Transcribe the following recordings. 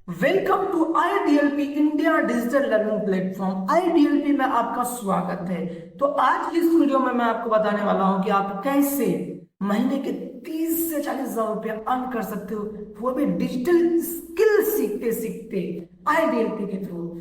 Welcome to IDLP India digital learning platform. IDLP में आपका स्वागत है। तो आज की इस वीडियो में मैं आपको बताने वाला हूं कि आप कैसे महीने के 30 से 40 हजार रुपया अर्न कर सकते हो, वो भी डिजिटल स्किल सीखते सीखते IDLP के थ्रू।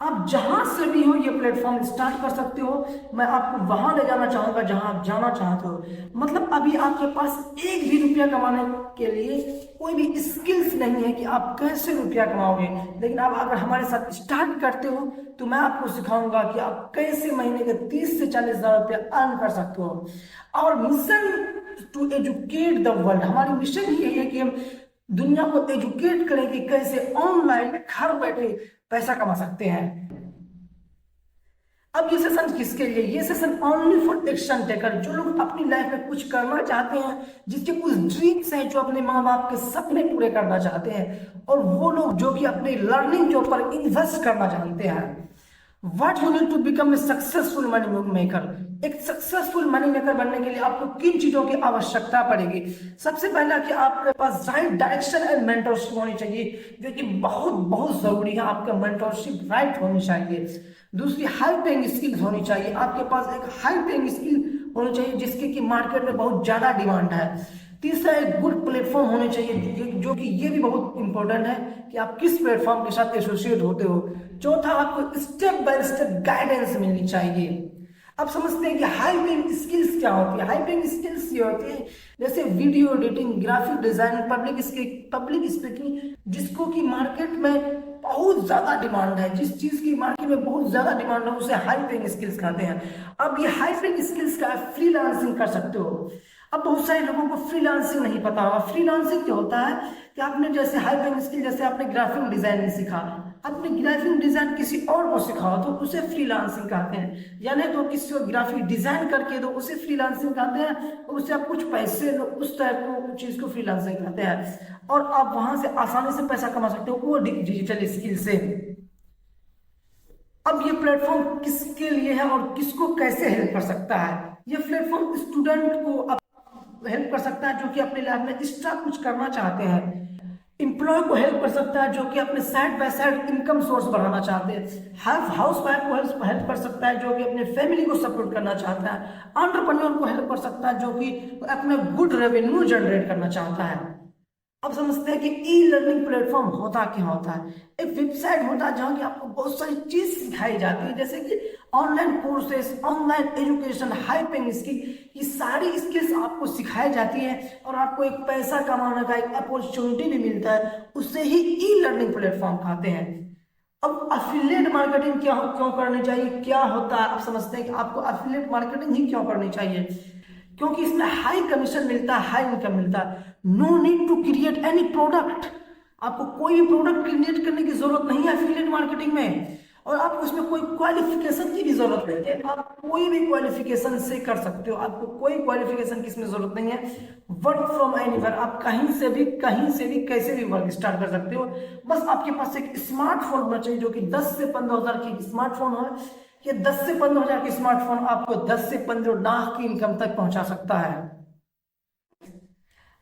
आप जहां से भी हो ये प्लेटफॉर्म स्टार्ट कर सकते हो। मैं आपको वहां ले जाना चाहूंगा जहां आप जाना चाहते हो। मतलब अभी आपके पास एक भी रुपया कमाने के लिए कोई भी स्किल्स नहीं है कि आप कैसे रुपया कमाओगे, लेकिन आप अगर हमारे साथ स्टार्ट करते हो तो मैं आपको सिखाऊंगा कि आप कैसे महीने के 30 से 40 हजार रुपया अर्न कर सकते हो। और mission to educate the world, हमारी मिशन ये है कि हम दुनिया को एजुकेट करें कि कैसे ऑनलाइन घर बैठे पैसा कमा सकते हैं। अब ये सेशन किसके लिए? ये session only for action taker, जो लोग अपनी लाइफ में कुछ करना चाहते हैं, जिसके कुछ ड्रीम्स हैं, जो अपने माँ बाप के सपने पूरे करना चाहते हैं, और वो लोग जो कि अपने लर्निंग के ऊपर इन्वेस्ट करना जानते हैं। What you need to become a successful money maker? एक सक्सेसफुल मनी मेकर बनने के लिए आपको किन चीजों की आवश्यकता पड़ेगी? सबसे पहला कि आपके पास राइट डायरेक्शन एंड मेंटरशिप होनी चाहिए, जो कि बहुत बहुत जरूरी है। आपका मेंटरशिप राइट होनी चाहिए। दूसरी, हाई पेइंग स्किल्स होनी चाहिए। आपके पास एक हाई पेइंग स्किल होनी चाहिए जिसकी कि मार्केट में बहुत ज्यादा डिमांड है। तीसरा, एक गुड प्लेटफॉर्म होने चाहिए, जो कि ये भी बहुत इंपॉर्टेंट है कि आप किस प्लेटफॉर्म के साथ एसोसिएट होते हो। चौथा, आपको स्टेप बाय स्टेप गाइडेंस मिलनी चाहिए। अब समझते हैं कि हाई पेइंग स्किल्स क्या होती है। हाई पेइंग स्किल्स ये होती है जैसे video editing, graphic design, public speaking, जिसको कि मार्केट में बहुत ज्यादा डिमांड है। जिस चीज की मार्केट में बहुत ज्यादा डिमांड है उसे हाई पेइंग स्किल्स कहते हैं। अब ये हाई पेइंग स्किल्स का फ्रीलांसिंग कर सकते हो। अब बहुत सारे लोगों को फ्रीलांसिंग नहीं पता होगा। फ्रीलांसिंग क्या होता है कि आपने जैसे हाई पेइंग स्किल, जैसे आपने ग्राफिक डिजाइनिंग सीखा, आपने ग्राफिक डिजाइन किसी और को सिखाओ तो उसे फ्रीलांसिंग कहते हैं। यानी तो किसी को ग्राफिक डिजाइन करके दो, उसे फ्रीलांसिंग कहते हैं, और उससे आप कुछ पैसे लो, उस टाइप को चीज को फ्रीलांसिंग कहते हैं। और आप वहां से आसानी से पैसा कमा सकते हो, वो डिजिटल स्किल से। अब ये प्लेटफॉर्म किसके लिए है और किसको कैसे हेल्प कर सकता है? ये प्लेटफॉर्म स्टूडेंट को हेल्प कर सकता है जो कि अपने लाइफ में एक्स्ट्रा कुछ करना चाहते हैं। एम्प्लॉय को हेल्प कर सकता है जो कि अपने side by side income source बढ़ाना चाहते हैं। हाउस वाइफ को हेल्प कर सकता है जो कि अपने फैमिली को सपोर्ट करना चाहता है। एंटरप्रेन्योर को हेल्प कर सकता है जो कि अपना गुड रेवेन्यू जनरेट करना चाहता है। अब समझते हैं कि ई लर्निंग प्लेटफॉर्म होता क्या होता है। एक वेबसाइट होता है जहाँ की आपको बहुत सारी चीज सिखाई जाती है, जैसे कि online courses, online education, high paying skill, ये सारी स्किल्स आपको सिखाई जाती है और आपको एक पैसा कमाने का एक अपॉर्चुनिटी भी मिलता है। उससे ही ई लर्निंग प्लेटफॉर्म कहते हैं। अब अफिलिएट मार्केटिंग क्यों करनी चाहिए, क्या होता है? आप समझते हैं कि आपको अफिलिएट मार्केटिंग ही क्यों करनी चाहिए? क्योंकि इसमें हाई कमीशन मिलता है, हाई इनकम मिलता है। No need to create any product, आपको कोई भी प्रोडक्ट क्रिएट करने की जरूरत नहीं है एफिलिएट मार्केटिंग में। और आपको इसमें कोई क्वालिफिकेशन की भी जरूरत नहीं है। आप कोई भी क्वालिफिकेशन से कर सकते हो, आपको कोई क्वालिफिकेशन की इसमें जरूरत नहीं है। वर्क फ्रॉम एनीवेयर, आप कहीं से भी कैसे भी वर्क स्टार्ट कर सकते हो। बस आपके पास एक स्मार्टफोन होना चाहिए जो कि 10 से 15 हजार की स्मार्टफोन हो। ये 10 से 15 हजार की स्मार्टफोन आपको 10 से 15 लाख की इनकम तक पहुंचा सकता है।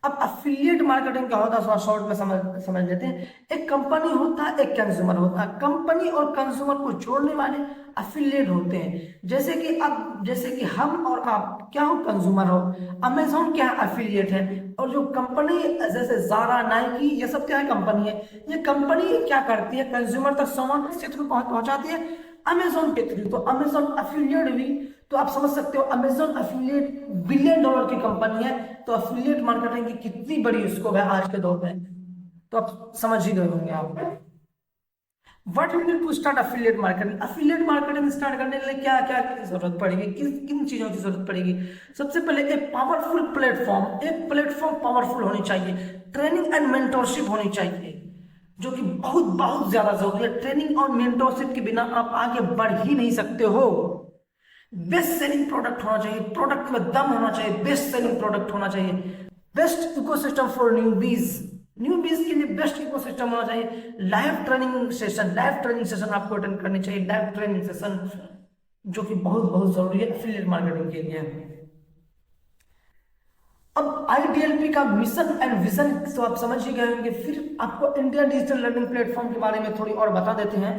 अब अफिलिएट मार्केटिंग क्या होता है थोड़ा शॉर्ट में समझ लेते हैं। एक कंपनी होता है, एक कंज्यूमर होता है। कंपनी और कंज्यूमर को जोड़ने वाले अफिलिएट होते हैं। जैसे कि हम और आप क्या हो, कंज्यूमर हो। अमेजोन क्या है, अफिलिएट है। और जो कंपनी जैसे जारा, नाइकी, ये सब क्या है, कंपनी है। ये कंपनी क्या करती है, कंज्यूमर तक सामान किसके थ्रू पहुंचाती है, अमेजोन के थ्रू। तो अमेजोन अफिलिएट हुई, तो आप समझ सकते हो अमेजोन अफिलिएट बिलियन डॉलर की कंपनी है। तो अफिलिएट मार्केटिंग की कितनी बड़ी स्कोप है आज के दौर में, तो आप समझ ही गए होंगे आप। What you need to start affiliate marketing. Affiliate marketing start करने के लिए क्या क्या जरूरत पड़ेगी, किन चीजों की जरूरत पड़ेगी? सबसे पहले एक पावरफुल प्लेटफॉर्म, एक प्लेटफॉर्म पावरफुल होनी चाहिए। ट्रेनिंग एंड मेंटरशिप होनी चाहिए, जो कि बहुत बहुत ज्यादा जरूरी है। ट्रेनिंग और मेंटरशिप के बिना आप आगे बढ़ ही नहीं सकते हो। बेस्ट सेलिंग प्रोडक्ट होना चाहिए, प्रोडक्ट में दम होना चाहिए, बेस्ट सेलिंग प्रोडक्ट होना चाहिए। बेस्ट इकोसिस्टम फॉर न्यूबीज के लिए बेस्ट इकोसिस्टम होना चाहिए। लाइव ट्रेनिंग सेशन आपको अटेंड करनी चाहिए, लाइव ट्रेनिंग सेशन, जो कि बहुत बहुत जरूरी है एफिलिएट मार्केटिंग के लिए। अब IDLP का मिशन एंड विजन तो आप समझ ही गए होंगे, फिर आपको इंडिया डिजिटल लर्निंग प्लेटफॉर्म के बारे में थोड़ी और बता देते हैं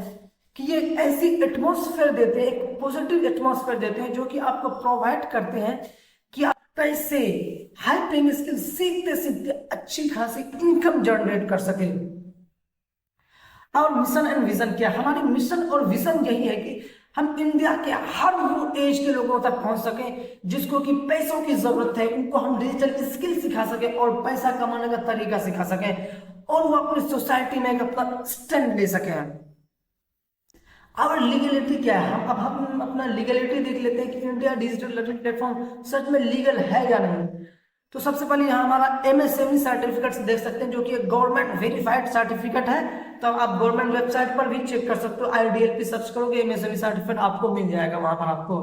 कि ये ऐसी एटमॉस्फेयर देते हैं, एक पॉजिटिव एटमॉस्फेयर देते हैं जो कि आपको प्रोवाइड करते हैं कि आप कैसे हाई पेइंग स्किल सीखते सीखते अच्छी खासी इनकम जनरेट कर सके। और मिशन एंड विजन क्या, हमारी मिशन और विजन यही है कि हम इंडिया के हर वो एज के लोगों तक पहुंच सकें जिसको कि पैसों की जरूरत है, उनको हम डिजिटल स्किल सिखा सकें और पैसा कमाने का तरीका सिखा सकें और वो अपनी सोसाइटी में एक अपना स्टैंड ले सकें। और लीगलिटी क्या है, हम अपना लीगलिटी देख लेते हैं कि इंडिया डिजिटल लर्निंग प्लेटफॉर्म सच में लीगल है या नहीं। तो सबसे पहले यहाँ हमारा MSME सर्टिफिकेट देख सकते हैं जो कि एक गवर्नमेंट वेरीफाइड सर्टिफिकेट है। तो आप गवर्नमेंट वेबसाइट पर भी चेक कर सकते हो, IDLP सर्च करोगे MSME सर्टिफिकेट आपको मिल जाएगा वहां पर आपको।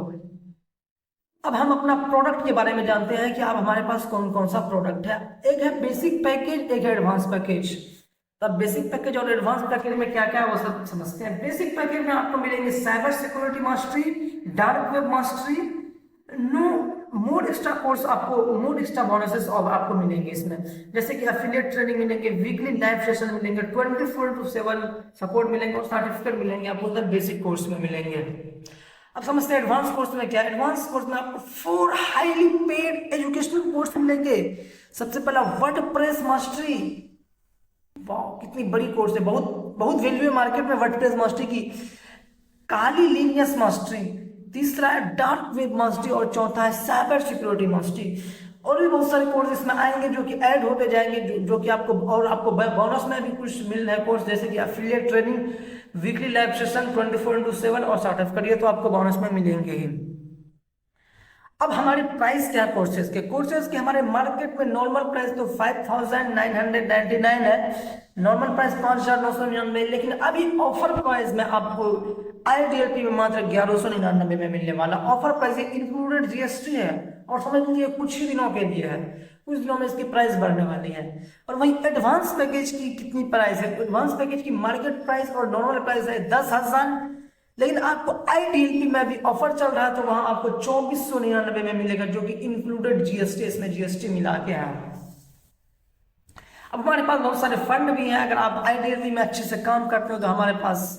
अब हम अपना प्रोडक्ट के बारे में जानते हैं कि आप हमारे पास कौन कौन सा प्रोडक्ट है। एक है बेसिक पैकेज, एक है एडवांस पैकेज। तब बेसिक पैकेज और एडवांस पैकेज में क्या क्या है वो सब समझते हैं। बेसिक पैकेज में आपको मिलेंगे cyber security mastery, dark web mastery, more extra course, आपको मोर एक्स्ट्रा बोनसेस और आपको मिलेंगे इसमें, जैसे कि एफिलिएट ट्रेनिंग मिलेंगे, वीकली लाइव सेशन मिलेंगे, 24/7 सपोर्ट मिलेंगे और सर्टिफिकेट मिलेंगे आपको उधर बेसिक कोर्स में मिलेंगे। अब समझते हैं एडवांस कोर्स में क्या है। एडवांस कोर्स में आपको 4 हाईली पेड एजुकेशनल कोर्स मिलेंगे। सबसे पहला वर्डप्रेस मास्टरी, वाह कितनी बड़ी कोर्स है, बहुत बहुत वैल्यू है मार्केट में वर्डप्रेस मास्टरी की। काली लिनियस मास्टरी, तीसरा है डार्क वेब मास्टरी और चौथा है साइबर सिक्योरिटी मास्टरी। और भी बहुत सारे कोर्स इसमें आएंगे जो कि ऐड होते जाएंगे, जो कि आपको और आपको बोनस में भी कुछ मिल रहा है कोर्स, जैसे कि affiliate training, weekly live session, 24/7 और सर्टिफिकेट, ये तो आपको बोनस में मिलेंगे ही। अब हमारी प्राइस क्या कोर्सेज के हमारे मार्केट में नॉर्मल प्राइस तो 5,999 है, नॉर्मल प्राइस 5,999, लेकिन अभी ऑफर प्राइस में आपको IDLP में मात्र 1,199 में मिलने वाला। ऑफर प्राइस इंक्लूडेड GST है और समझ लीजिए कुछ ही दिनों के लिए है, कुछ दिनों में इसकी प्राइस बढ़ने वाली है। और वही एडवांस पैकेज की कितनी प्राइस है, एडवांस पैकेज की मार्केट प्राइस और नॉर्मल प्राइस है 10,000, लेकिन आपको IDLP में भी ऑफर चल रहा है तो वहां आपको 2,499 में मिलेगा, जो कि इंक्लूडेड GST, इसमें GST मिला के है। अब हमारे पास बहुत सारे फंड भी हैं, अगर आप IDLP में अच्छे से काम करते हो तो हमारे पास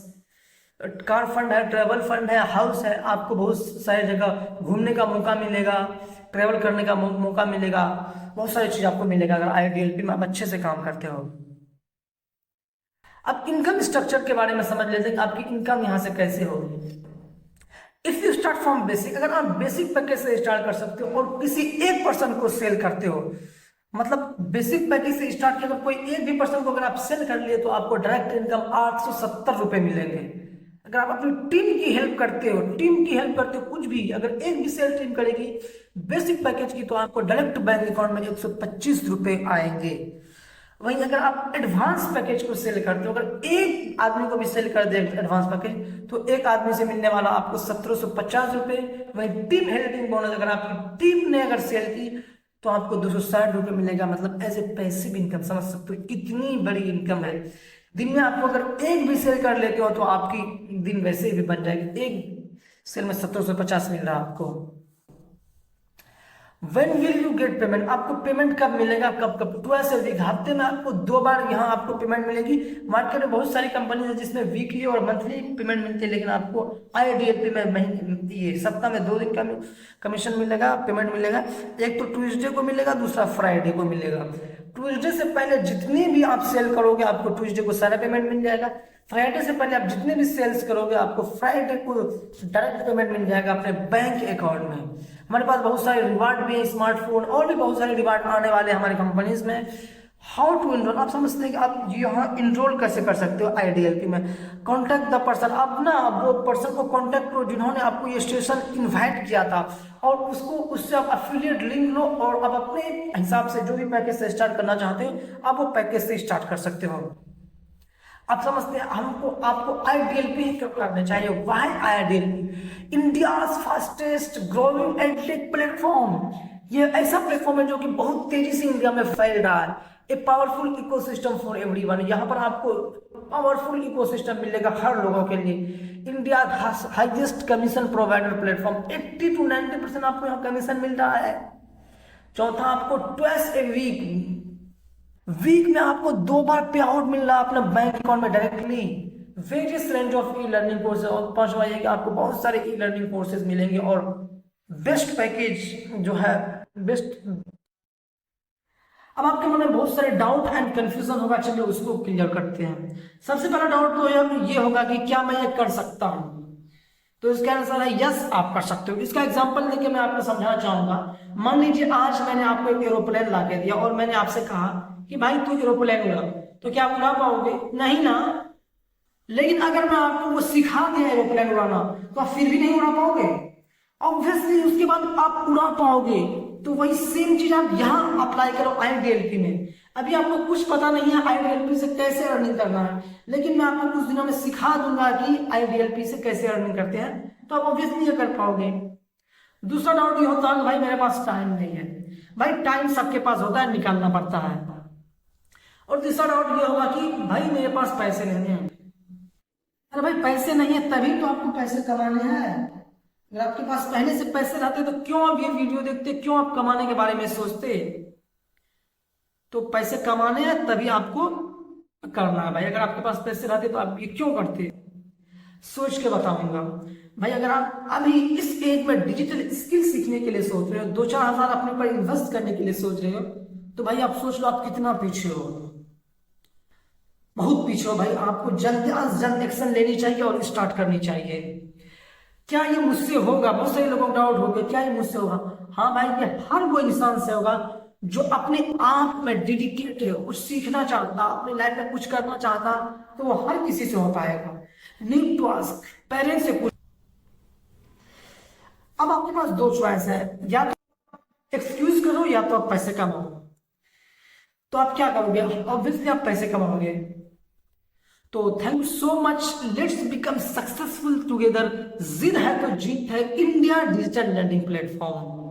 कार फंड है, ट्रेवल फंड है, हाउस है, आपको बहुत सारी जगह घूमने का मौका मिलेगा, ट्रेवल करने का मौका मिलेगा, बहुत सारी चीज आपको मिलेगा अगर IDLP में आप अच्छे से काम करते हो। अब इनकम स्ट्रक्चर के बारे में समझ लेते हैं कि आपकी इनकम यहां से कैसे होगी। If you start from basic, अगर आप बेसिक पैकेज से स्टार्ट कर सकते हो और किसी एक पर्सन को सेल करते हो, मतलब बेसिक पैकेज से स्टार्ट किया, कोई एक भी पर्सन को अगर आप सेल कर लिए तो आपको डायरेक्ट इनकम 870 रुपए मिलेंगे। अगर आप अपनी टीम की हेल्प करते हो कुछ भी, अगर एक भी सेल टीम करेगी बेसिक पैकेज की तो आपको डायरेक्ट बैंक अकाउंट में 125 रुपए आएंगे। वहीं अगर आप एडवांस पैकेज को सेल करते हो, अगर एक आदमी को भी सेल कर दे एडवांस पैकेज तो एक आदमी से मिलने वाला आपको 1750 रुपए। वहीं टीम हेल्पिंग बोनस अगर आपकी टीम ने अगर सेल की तो आपको 260 रुपए मिलेगा। मतलब एज ए पैसिव इनकम, समझ सकते हो कितनी बड़ी इनकम है। दिन में आपको अगर एक भी सेल कर लेते हो तो आपकी दिन वैसे ही भी बन जाएगी। एक सेल में 1750 मिल रहा है आपको। When will you get payment, आपको पेमेंट कब मिलेगा, कब ट्वाइस ए वीक, हफ्ते में आपको 2 बार यहाँ आपको पेमेंट मिलेगी। मार्केट में बहुत सारी कंपनी है जिसमें वीकली और मंथली पेमेंट मिलती है, लेकिन आपको IDLP में ये सप्ताह में 2 दिन का कमीशन मिलेगा, पेमेंट मिलेगा। एक तो ट्यूसडे को मिलेगा, दूसरा फ्राइडे को मिलेगा। ट्यूसडे से पहले जितनी भी आप सेल करोगे आपको ट्यूसडे को सारा पेमेंट मिल जाएगा। फ्राइडे से पहले आप जितने भी सेल्स करोगे आपको फ्राइडे को डायरेक्ट पेमेंट मिल जाएगा अपने बैंक अकाउंट में। हमारे पास बहुत सारे रिवार्ड भी है, स्मार्टफोन और भी बहुत सारे रिवार्ड आने वाले हैं हमारी कंपनीज में। हाउ टू इनरोल, आप समझते हैं कि आप यहाँ इनरोल कैसे कर सकते हो IDLP में। कॉन्टैक्ट द पर्सन, आप ना वो पर्सन को कॉन्टैक्ट करो जिन्होंने आपको ये स्टेशन इन्वाइट किया था और उससे आप एफिलिएट लिंक लो और आप अपने हिसाब से जो भी पैकेज से स्टार्ट करना चाहते हो आप वो पैकेज से स्टार्ट कर सकते हो। आप समझते हैं आपको IDLP क्यों करना चाहिए। Why IDLP, India's fastest growing edtech platform. ये ऐसा प्लेटफॉर्म है जो कि बहुत तेजी से इंडिया में फैल रहा है। A powerful ecosystem for everyone, यहाँ पर आपको पावरफुल इकोसिस्टम मिलेगा हर लोगों के लिए। India highest commission provider platform, 80 to 90% आपको यहाँ कमीशन मिल रहा है। चौथा, आपको ट्वाइस ए वीक में आपको 2 बार पे आउट मिल रहा है अपना बैंक अकाउंट में directly. Various range of e learning courses, और पांचवा ये कि आपको बहुत सारे ई लर्निंग कोर्सेज मिलेंगे और बेस्ट पैकेज जो है बेस्ट। अब आपके मन में बहुत सारे डाउट एंड कंफ्यूजन होगा, चलिए उसको क्लियर करते हैं। सबसे पहला डाउट तो ये होगा कि क्या मैं ये कर सकता हूं? तो इसका आंसर है यस, आप कर सकते हो। इसका एग्जांपल लेके मैं आपको समझाना चाहूंगा। मान लीजिए आज मैंने आपको एक एरोप्लेन ला के दिया और मैंने आपसे कहा कि भाई तू एरोप्लेन उड़ा, तो क्या आप उड़ा पाओगे? नहीं ना। लेकिन अगर मैं आपको वो सिखा दिया एरोप्लेन उड़ाना, तो आप फिर भी नहीं उड़ा पाओगे? ऑब्वियसली उसके बाद आप उड़ा पाओगे। तो वही सेम चीज आप यहाँ अप्लाई करो आईडीएलपी में। अभी आपको कुछ पता नहीं है आईडीएलपी से कैसे अर्निंग करना है, लेकिन मैं आपको कुछ दिनों में सिखा दूंगा कि आईडीएलपी से कैसे अर्निंग करते हैं, तो आप ऑब्वियसली ये कर पाओगे। दूसरा डाउट ये होता है कि भाई मेरे पास टाइम नहीं है। भाई टाइम सबके पास होता है, निकालना पड़ता है। और तीसरा डाउट ये होगा कि भाई मेरे पास पैसे नहीं है। अरे भाई पैसे नहीं है तभी तो आपको पैसे कमाने हैं। अगर आपके पास पहले से पैसे रहते तो क्यों आप ये वीडियो देखते, क्यों आप कमाने के बारे में सोचते? तो पैसे कमाने हैं तभी आपको करना है भाई। अगर आपके पास पैसे रहते तो आप ये क्यों करते? सोच के बताऊंगा भाई। अगर आप अभी इस एज में डिजिटल स्किल सीखने के लिए सोच रहे हो, 2-4 हजार अपने ऊपर इन्वेस्ट करने के लिए सोच रहे हो, तो भाई आप सोच लो आप कितना पीछे हो। बहुत पीछे हो भाई। आपको जल्द से जल्द एक्शन लेनी चाहिए और स्टार्ट करनी चाहिए। क्या ये मुझसे होगा? बहुत सारे लोगों को डाउट हो गया, क्या ये मुझसे होगा? हाँ भाई, ये हर वो इंसान से होगा जो अपने आप में डेडिकेट है, कुछ सीखना चाहता, अपनी लाइफ में कुछ करना चाहता, तो वो हर किसी से हो पाएगा। नीड टू आस्क, पेरेंट्स से पूछ। अब आपके पास 2 चॉइस है, या तो एक्सक्यूज करो या तो आप पैसे कमाओ। तो आप क्या करोगे? ऑब्वियसली आप पैसे कमाओगे। तो thank you so much, let's become successful together. जिद है तो जीत है, इंडिया डिजिटल लर्निंग प्लेटफॉर्म।